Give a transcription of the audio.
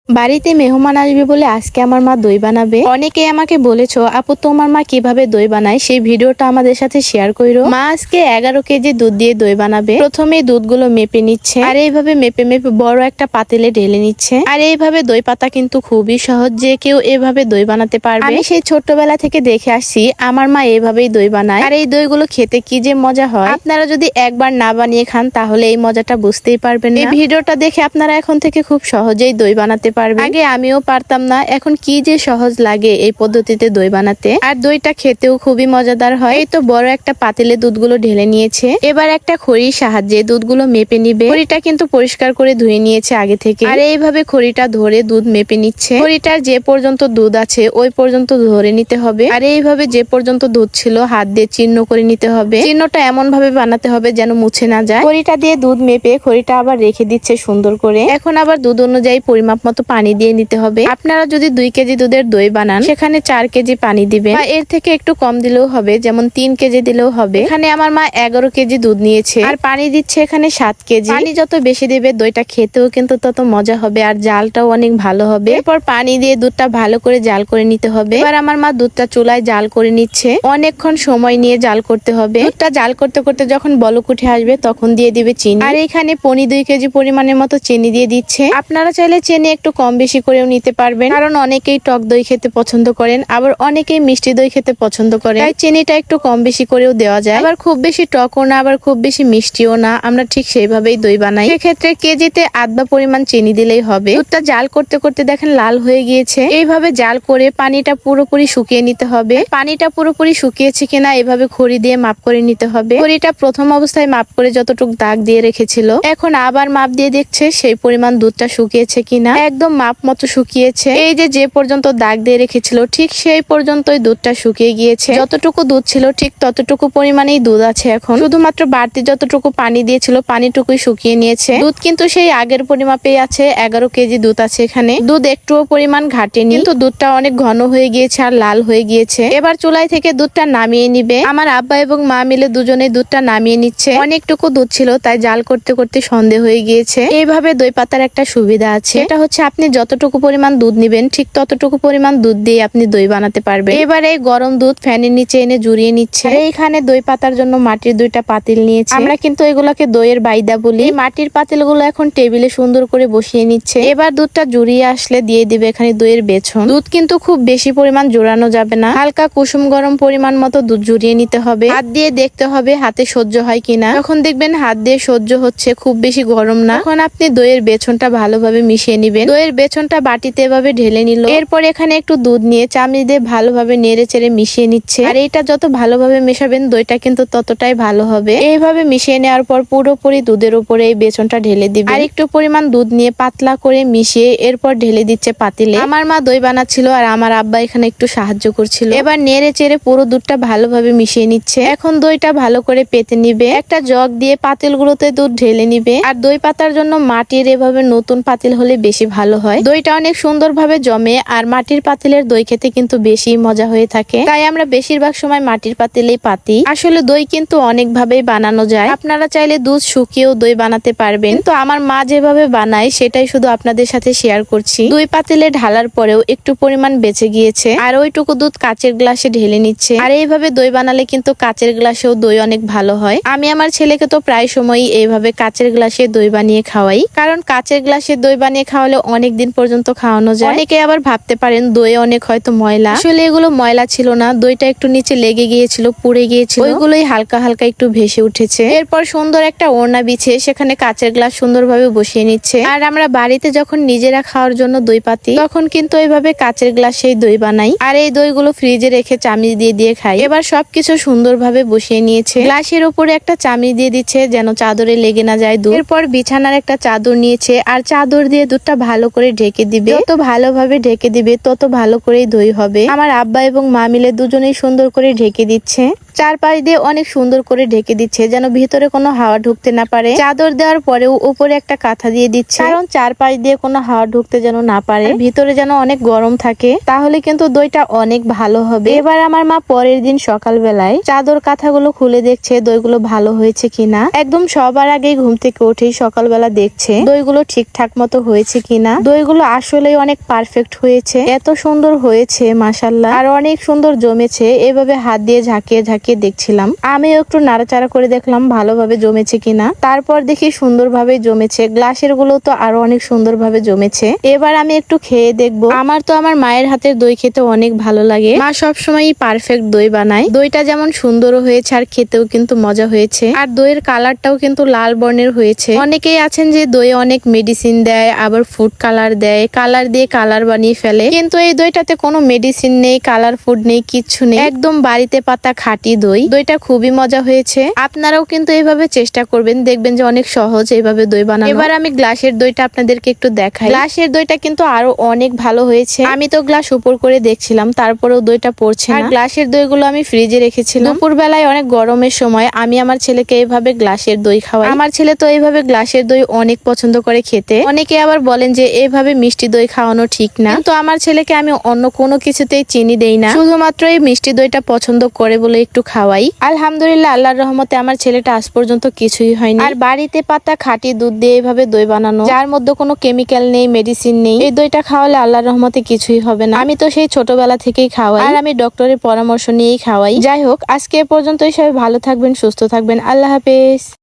বাড়িতে মেহমান আসবে বলে আজকে আমার মা দই বানাবে। অনেকেই আমাকে বলেছো আপু তোমার মা কিভাবে দই বানায় সেই ভিডিওটা আমাদের সাথে শেয়ার করো। মা আজকে 11 কেজি দুধ দিয়ে দই বানাবে। প্রথমে দুধগুলো মেপে নিচ্ছে আর এইভাবে মেপে মেপে বড় একটা পাতিলে ঢেলে নিচ্ছে। আর এইভাবে দই পাতা কিন্তু খুবই সহজ, যে কেউ এভাবে দই বানাতে পারবে। আমি সেই ছোট্টবেলা থেকে দেখে আসছি আমার মা এভাবেই দই বানায়, আর এই দইগুলো খেতে কি যে মজা হয়। আপনারা যদি একবার না বানিয়ে খান তাহলে এই মজাটা বুঝতেই পারবেন না। এই ভিডিওটা দেখে আপনারা এখন থেকে খুব সহজেই দই বানাতে পারবে। আগে আমিও পারতাম না, এখন কি যে সহজ লাগে এই পদ্ধতিতে দই বানাতে। আর দইটা খেতেও খুবই মজাদার হয়। এই তো বড় একটা পাতিলে দুধগুলো ঢেলে নিয়েছে। এবার একটা খড়ির সাহায্যে দুধগুলো মেপে নিবে। খড়িটা কিন্তু পরিষ্কার করে ধুয়ে নিয়েছে আগে থেকে। আর এইভাবে খড়িটা ধরে দুধ মেপে নিচ্ছে। খড়িটার যে পর্যন্ত দুধ আছে ওই পর্যন্ত ধরে নিতে হবে। আর এইভাবে যে পর্যন্ত দুধ ছিল হাত দিয়ে চিহ্ন করে নিতে হবে। চিহ্নটা এমন ভাবে বানাতে হবে যেন মুছে না যায়। খড়িটা দিয়ে দুধ মেপে খড়িটা আবার রেখে দিচ্ছে সুন্দর করে। এখন আবার দুধ অনুযায়ী পরিমাপ মতো পানি দিয়ে নিতে হবে। আপনারা যদি 2 কেজি দুধের দই বানান সেখানে 4 কেজি পানি দিবেন, বা এর থেকে একটু কম দিলেও হবে, যেমন 3 কেজি দিলেও হবে। এখানে আমার মা 11 কেজি দুধ নিয়েছে আর পানি দিচ্ছে এখানে 7 কেজি। পানি যত বেশি দিবে দইটা খেতেও কিন্তু তত মজা হবে আর জালটাও অনেক ভালো হবে। এরপর পানি দিয়ে দুধটা ভালো করে জাল করে নিতে হবে। এবার আমার মা দুধটা চুলায় জাল করে নিচ্ছে। অনেকক্ষণ সময় নিয়ে জাল করতে হবে। দুধটা জাল করতে করতে যখন বলক উঠে আসবে তখন দিয়ে দিবে চিনি। আর এখানে পনি 2 কেজি পরিমাণের মতো চিনি দিয়ে দিচ্ছে। আপনারা চাইলে চিনি একটু কম বেশি করেও নিতে পারবেন, কারণ অনেকেই টক দই খেতে পছন্দ করেন, আবার অনেকেই মিষ্টি দই খেতে পছন্দ করেন। তাই চিনিটা একটু কম বেশি করেও দেওয়া যায়। আবার খুব বেশি টকও না, আবার খুব বেশি মিষ্টিও না। আমরা ঠিক সেইভাবেই দই বানাই। সেক্ষেত্রে কেজিতে আধা পরিমাণ চিনি দিলেই হবে। দুধটা জাল করতে করতে দেখেন লাল হয়ে গিয়েছে। এইভাবে জাল করে পানিটা পুরোপুরি শুকিয়ে নিতে হবে। পানিটা পুরোপুরি শুকিয়েছে কিনা এভাবে খড়ি দিয়ে মাপ করে নিতে হবে। খড়িটা প্রথম অবস্থায় মাপ করে যতটুকু দাগ দিয়ে রেখেছিল, এখন আবার মাপ দিয়ে দেখছে সেই পরিমাণ দুধটা শুকিয়েছে কিনা। একদম মাপ মতো শুকিয়েছে। এই যে পর্যন্ত দাগ দিয়ে রেখেছিল ঠিক সেই পর্যন্তই দুধটা শুকিয়ে গিয়েছে। যতটুকু দুধ ছিল ঠিক ততটুকু পরিমাণেই দুধ আছে এখন। শুধুমাত্র বাড়তি যতটুকু পানি দিয়েছিল পানিটুকুই শুকিয়ে নিয়েছে। দুধ কিন্তু সেই আগের পরিমাপেই আছে। 11 কেজি দুধ আছে এখানে। দুধ একটুও পরিমাণ ঘাটেনি, কিন্তু দুধটা অনেক ঘন হয়ে গিয়েছে আর লাল হয়ে গিয়েছে। এবার চুলাই থেকে দুধটা নামিয়ে নিবে। আমার আব্বা এবং মা মিলে দুজনে দুধটা নামিয়ে নিচ্ছে। অনেকটুকু দুধ ছিল তাই জাল করতে করতে সন্দেহ হয়ে গিয়েছে। এইভাবে দই পাতার একটা সুবিধা আছে, এটা হচ্ছে আপনি যতটুকু পরিমাণ দুধ নিবেন ঠিক ততটুকু পরিমাণ দুধ দিয়ে আপনি দই বানাতে পারবেন। এবার এই গরম দুধ ফ্যানের নিচে এনে জুড়িয়ে নিচ্ছে। এইখানে দই পাতার জন্য মাটির 2টা পাতিল নিয়েছে। আমরা কিন্তু এগুলোকে দইয়ের বাইদা বলি। এই মাটির পাতিলগুলো এখন টেবিলে সুন্দর করে বসিয়ে নিচ্ছে। এবার দুধটা জুড়িয়ে আসলে দিয়ে দিবে এখানে দইয়ের বেছন। দুধ কিন্তু খুব বেশি পরিমাণ জোড়ানো যাবে না, হালকা কুসুম গরম পরিমাণ মতো দুধ জুড়িয়ে নিতে হবে। হাত দিয়ে দেখতে হবে হাতে সহ্য হয় কিনা। যখন দেখবেন হাত দিয়ে সহ্য হচ্ছে, খুব বেশি গরম না, তখন আপনি দইয়ের বেছনটা ভালোভাবে মিশিয়ে নিবেন। দইয়ের বেছনটা বাটিতে এভাবে ঢেলে নিল। এরপর এখানে একটু দুধ নিয়ে চামচ দিয়ে ভালোভাবে নেড়ে চেড়ে মিশিয়ে নিচ্ছে। আর এইটা যত ভালোভাবে মেশাবেন দইটা কিন্তু ততটাই ভালো হবে। এইভাবে মিশিয়ে নেওয়ার পর পুরোপুরি দুধের উপরে এই বেছনটা ঢেলে দিবে। আর একটু পরিমাণ দুধ নিয়ে পাতলা করে মিশিয়ে এরপর ঢেলে দিচ্ছে পাতিলে। আমার মা দই বানাচ্ছিল আর আমার আব্বা এখানে একটু সাহায্য করছিল। এবার নেড়ে চেড়ে পুরো দুধটা ভালোভাবে মিশিয়ে নিচ্ছে। এখন দইটা ভালো করে পেতে নিবে। একটা জগ দিয়ে পাতিলগুলোতে দুধ ঢেলে নিবে। আর দই পাতার জন্য মাটির এভাবে নতুন পাতিল হলে বেশি ভালো হয়। দইটা অনেক সুন্দরভাবে জমে আর মাটির পাতিলের দই খেতে কিন্তু বেশি মজা হয়ে থাকে। তাই আমরা বেশিরভাগ সময় মাটির পাতিলেই পাতি। আসলে দই কিন্তু অনেক ভাবেই বানানো যায়। আপনারা চাইলে দুধ শুকিয়েও দই বানাতে পারবেন, তো আমার মা যেভাবে বানায় সেটাই শুধু আপনাদের সাথে শেয়ার করছি। 2 পাতিলে ঢালার পরেও একটু পরিমাণ বেঁচে গিয়েছে আর ওইটুকু দুধ কাচের গ্লাসে ঢেলে নিচ্ছে। আর এইভাবে দই বানালে কিন্তু কাচের গ্লাসেও দই অনেক ভালো হয়। আমি আমার ছেলেকে তো প্রায় সময়ই এইভাবে কাচের গ্লাসে দই বানিয়ে খাওয়াই, কারণ কাচের গ্লাসে দই বানিয়ে খাওয়ালে অনেক দিন পর্যন্ত খাওয়ানো যায়। অনেকে আবার ভাবতে পারেন দই অনেক হয়তো ময়লা, আসলে এগুলো ময়লা ছিল না। দইটা একটু নিচে লেগে গিয়েছিল, পুড়ে গিয়েছিল, ওইগুলোই হালকা হালকা একটু ভেসে উঠেছে। এরপর সুন্দর একটা ওড়না বিছিয়ে সেখানে কাচের গ্লাস সুন্দরভাবে বসিয়ে নিচ্ছে। আর আমরা বাড়িতে যখন নিজেরা খাওয়ার জন্য দই পাতি তখন কিন্তু এইভাবে কাচের গ্লাসেই দই বানাই। আর এই দইগুলো ফ্রিজে রেখে চামিচ দিয়ে দিয়ে খাই। এবার সবকিছু সুন্দরভাবে বসিয়ে নিয়েছে। গ্লাসের উপরে একটা চামিচ দিয়ে দিচ্ছে যেন চাদরে লেগে না যায় দুধ। এরপর বিছানার একটা চাদর নিয়েছে আর চাদর দিয়ে দুধটা ভালো করে ঢেকে দিবে। যত ভালোভাবে ঢেকে দিবে তত ভালো করেই দই হবে। আমার আব্বা এবং মা মিলে দুজনেই সুন্দর করে ঢেকে দিচ্ছে। চারপাশ দিয়ে অনেক সুন্দর করে ঢেকে দিচ্ছে যেন ভিতরে কোনো হাওয়া ঢুকতে না পারে। চাদর দেওয়ার পরেও উপরে একটা কাঁথা দিয়ে দিচ্ছে, কারণ চারপাশ দিয়ে কোনো হাওয়া ঢুকতে যেন না পারে, ভিতরে যেন অনেক গরম থাকে, তাহলে কিন্তু দইটা অনেক ভালো হবে। এবার আমার মা পরের দিন সকালবেলায় চাদর কাঁথাগুলো খুলে দেখছে দইগুলো ভালো হয়েছে কিনা। একদম সবার আগেই ঘুম থেকে উঠেই সকালবেলা দেখছে দইগুলো ঠিকঠাক মতো হয়েছে কিনা। দইগুলো আসলেই অনেক পারফেক্ট হয়েছে, এত সুন্দর হয়েছে মাশাআল্লাহ, আর অনেক সুন্দর জমেছে। এভাবে হাত দিয়ে ঝাঁকিয়ে ঝাঁকিয়ে দেখছিলাম, আমিও একটু নাড়াচাড়া করে দেখলাম ভালোভাবে জমেছে কিনা। তারপর দেখি সুন্দরভাবে জমেছে, গ্লাসের গুলো তো আরো অনেক সুন্দরভাবে জমেছে। এবার আমি একটু খেয়ে দেখবো। আমার তো আমার মায়ের হাতের দই খেতে অনেক ভালো লাগে, মা সবসময়ই পারফেক্ট দই বানায়। দইটা যেমন সুন্দরও হয়েছে আর খেতেও কিন্তু মজা হয়েছে, আর দইয়ের কালারটাও কিন্তু লাল বর্ণের হয়েছে। অনেকেই আছেন যে দই অনেক মেডিসিন দেয়, আবার ফুড কালার দেয়, কালার দিয়ে কালার বানিয়ে ফেলে, কিন্তু এই দইটাতে কোনো মেডিসিন নেই, কালার ফুড নেই, কিচ্ছু নেই, একদম বাড়িতে পাতা খাঁটি দই। দইটা খুবই মজা হয়েছে, আপনারাও কিন্তু এইভাবে চেষ্টা করবেন, দেখবেন যে অনেক সহজ এইভাবে দই বানানো। এবার আমি গ্লাসের দইটা আপনাদেরকে একটু দেখাই। গ্লাসের দইটা কিন্তু আরো অনেক ভালো হয়েছে, আমি তো গ্লাস উপর করে দেখছিলাম, তারপরেও দইটা পড়ছে না। আর গ্লাসের দইগুলো আমি ফ্রিজে রেখেছিলাম। দুপুর বেলায় অনেক গরমের সময় আমি আমার ছেলেকে এইভাবে গ্লাসের দই খাওয়াই। আমার ছেলে তো এইভাবে গ্লাসের দই অনেক পছন্দ করে খেতে। অনেকে আবার বলেন যে এইভাবে মিষ্টি দই খাওয়ানো ঠিক না, কিন্তু আমার ছেলেকে আমি অন্য কোনো কিছুতেই চিনি দেই না, শুধুমাত্র এই মিষ্টি দইটা পছন্দ করে বলে একটু খাওয়াই। আলহামদুলিল্লাহ, আল্লাহর রহমতে আমার ছেলেটা আজ পর্যন্ত কিছুই হয়নি। আর বাড়িতে পাতা খাঁটি দুধ দিয়ে এইভাবে দই বানানো, যার মধ্যে কোনো কেমিক্যাল নেই, মেডিসিন নেই, এই দইটা খাওয়ালে আল্লাহর রহমতে কিছুই হবে না। আমি তো সেই ছোটবেলা থেকেই খাওয়াই, আর আমি ডক্টরের পরামর্শ নিয়েই খাওয়াই। যাই হোক, আজকে এ পর্যন্তই। সবাই ভালো থাকবেন, সুস্থ থাকবেন, আল্লাহ হাফেজ।